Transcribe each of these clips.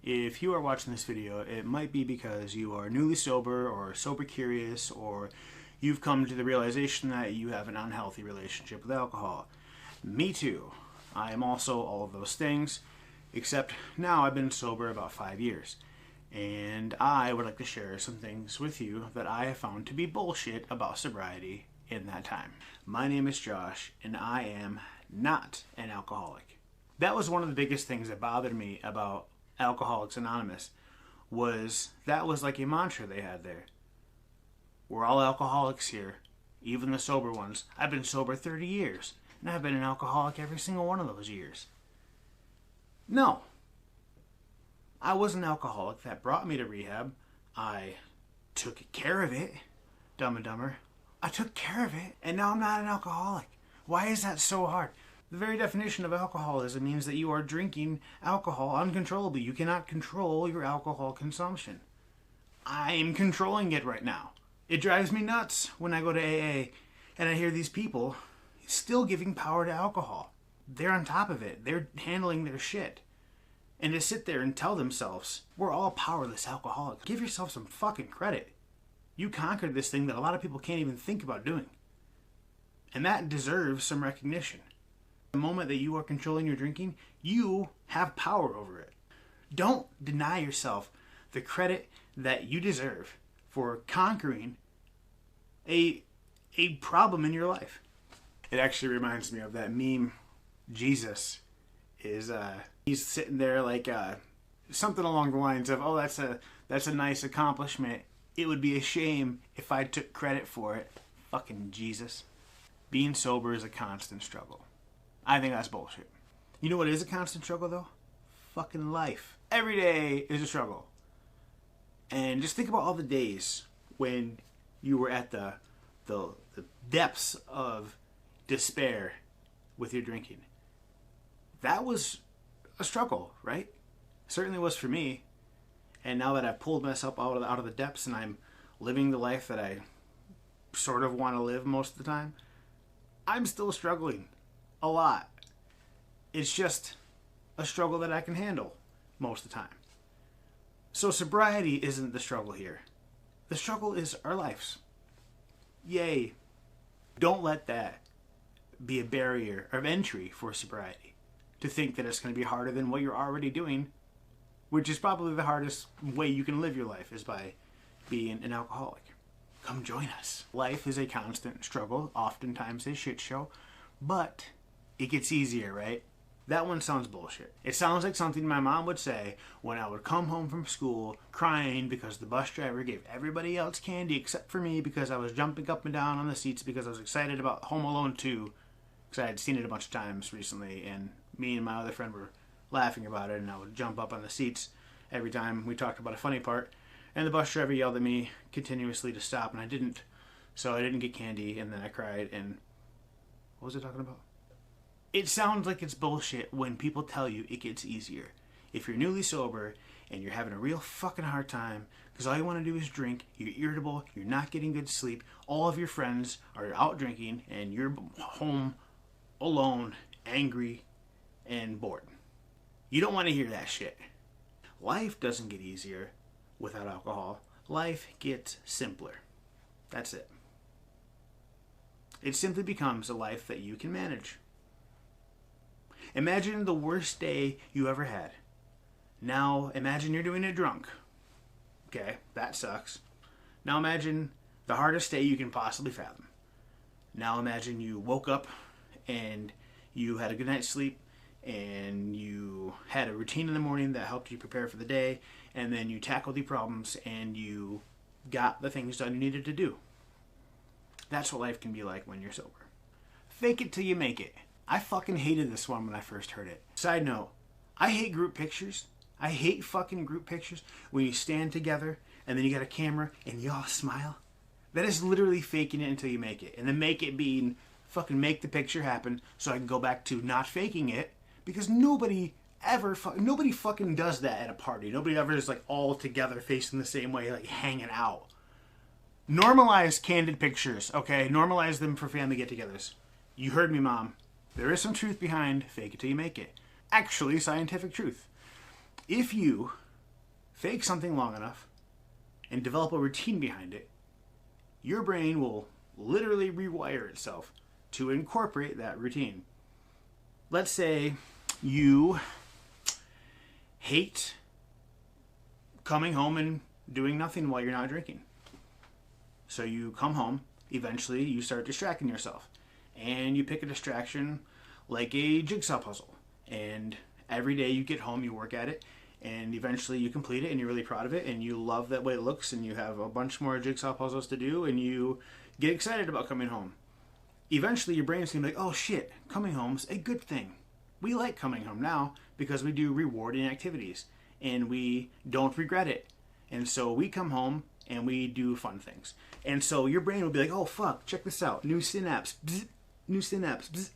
If you are watching this video, it might be because you are newly sober or sober curious, or you've come to the realization that you have an unhealthy relationship with alcohol. Me too. I am also all of those things, except now I've been sober about 5 years. And I would like to share some things with you that I have found to be bullshit about sobriety in that time. My name is Josh, and I am not an alcoholic. That was one of the biggest things that bothered me about Alcoholics Anonymous, was that was like a mantra they had there. We're all alcoholics here, even the sober ones. I've been sober 30 years, and I've been an alcoholic every single one of those years. No. I was an alcoholic. That brought me to rehab. I took care of it. Dumb and Dumber. I took care of it, and now I'm not an alcoholic. Why is that so hard? The very definition of alcoholism means that you are drinking alcohol uncontrollably. You cannot control your alcohol consumption. I'm controlling it right now. It drives me nuts when I go to AA and I hear these people still giving power to alcohol. They're on top of it. They're handling their shit. And to sit there and tell themselves, we're all powerless alcoholics. Give yourself some fucking credit. You conquered this thing that a lot of people can't even think about doing. And that deserves some recognition. The moment that you are controlling your drinking, you have power over it. Don't deny yourself the credit that you deserve for conquering a problem in your life. It actually reminds me of that meme. Jesus is he's sitting there like something along the lines of, oh, that's a nice accomplishment. It would be a shame if I took credit for it. Fucking Jesus. Being sober is a constant struggle. I think that's bullshit. You know what is a constant struggle, though? Fucking life. Every day is a struggle. And just think about all the days when you were at the depths of despair with your drinking. That was a struggle, right? Certainly was for me. And now that I've pulled myself out of the depths and I'm living the life that I sort of want to live most of the time, I'm still struggling. A lot. It's just a struggle that I can handle most of the time. So sobriety isn't the struggle here. The struggle is our lives. Yay. Don't let that be a barrier of entry for sobriety. To think that it's going to be harder than what you're already doing, which is probably the hardest way you can live your life, is by being an alcoholic. Come join us. Life is a constant struggle, oftentimes a shit show, but it gets easier, right? That one sounds bullshit. It sounds like something my mom would say when I would come home from school crying because the bus driver gave everybody else candy except for me, because I was jumping up and down on the seats because I was excited about Home Alone 2, because I had seen it a bunch of times recently, and me and my other friend were laughing about it, and I would jump up on the seats every time we talked about a funny part, and the bus driver yelled at me continuously to stop, and I didn't. So I didn't get candy, and then I cried, and what was I talking about? It sounds like it's bullshit when people tell you it gets easier. If you're newly sober and you're having a real fucking hard time because all you want to do is drink, you're irritable, you're not getting good sleep, all of your friends are out drinking, and you're home alone, angry, and bored. You don't want to hear that shit. Life doesn't get easier without alcohol. Life gets simpler. That's it. It simply becomes a life that you can manage. Imagine the worst day you ever had. Now imagine you're doing it drunk. Okay, that sucks. Now imagine the hardest day you can possibly fathom. Now imagine you woke up and you had a good night's sleep, and you had a routine in the morning that helped you prepare for the day, and then you tackled the problems and you got the things done you needed to do. That's what life can be like when you're sober. Fake it till you make it. I fucking hated this one when I first heard it. Side note, I hate group pictures. I hate fucking group pictures when you stand together and then you got a camera and you all smile. That is literally faking it until you make it. And then make it being fucking make the picture happen so I can go back to not faking it, because nobody fucking does that at a party. Nobody ever is like all together facing the same way, like hanging out. Normalize candid pictures, okay? Normalize them for family get-togethers. You heard me, Mom. There is some truth behind fake it till you make it. Actually, scientific truth. If you fake something long enough, and develop a routine behind it, your brain will literally rewire itself to incorporate that routine. Let's say you hate coming home and doing nothing while you're not drinking. So you come home, eventually you start distracting yourself, and you pick a distraction like a jigsaw puzzle, and every day you get home, you work at it, and eventually you complete it and you're really proud of it and you love that way it looks, and you have a bunch more jigsaw puzzles to do and you get excited about coming home. Eventually your brain's gonna be like, oh shit, coming home's a good thing. We like coming home now because we do rewarding activities and we don't regret it. And so we come home and we do fun things. And so your brain will be like, oh fuck, check this out. New synapse, bzz, new synapse, bzz.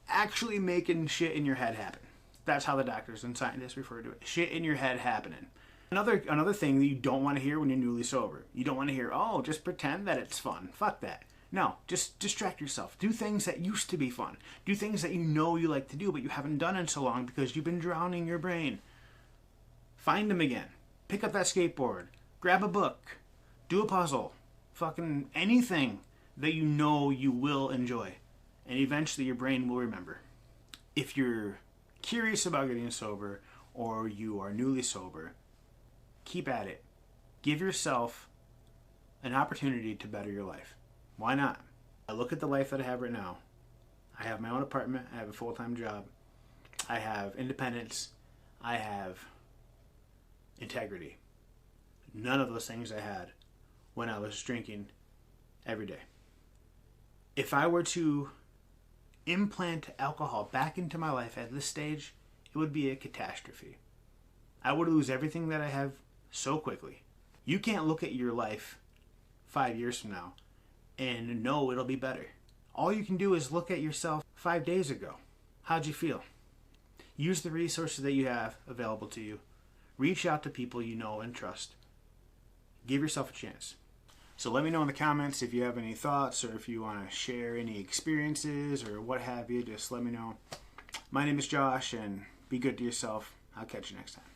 Actually making shit in your head happen. That's how the doctors and scientists refer to it. Shit in your head happening. Another thing that you don't want to hear when you're newly sober. You don't want to hear, oh, just pretend that it's fun. Fuck that. No, just distract yourself. Do things that used to be fun. Do things that you know you like to do, but you haven't done in so long because you've been drowning your brain. Find them again. Pick up that skateboard. Grab a book. Do a puzzle. Fucking anything that you know you will enjoy. And eventually your brain will remember. If you're curious about getting sober or you are newly sober, keep at it. Give yourself an opportunity to better your life. Why not? I look at the life that I have right now. I have my own apartment. I have a full-time job. I have independence. I have integrity. None of those things I had when I was drinking every day. If I were to implant alcohol back into my life at this stage, it would be a catastrophe. I would lose everything that I have so quickly. You can't look at your life 5 years from now and know it'll be better. All you can do is look at yourself 5 days ago. How'd you feel? Use the resources that you have available to you. Reach out to people you know and trust. Give yourself a chance. So let me know in the comments if you have any thoughts or if you want to share any experiences or what have you. Just let me know. My name is Josh, and be good to yourself. I'll catch you next time.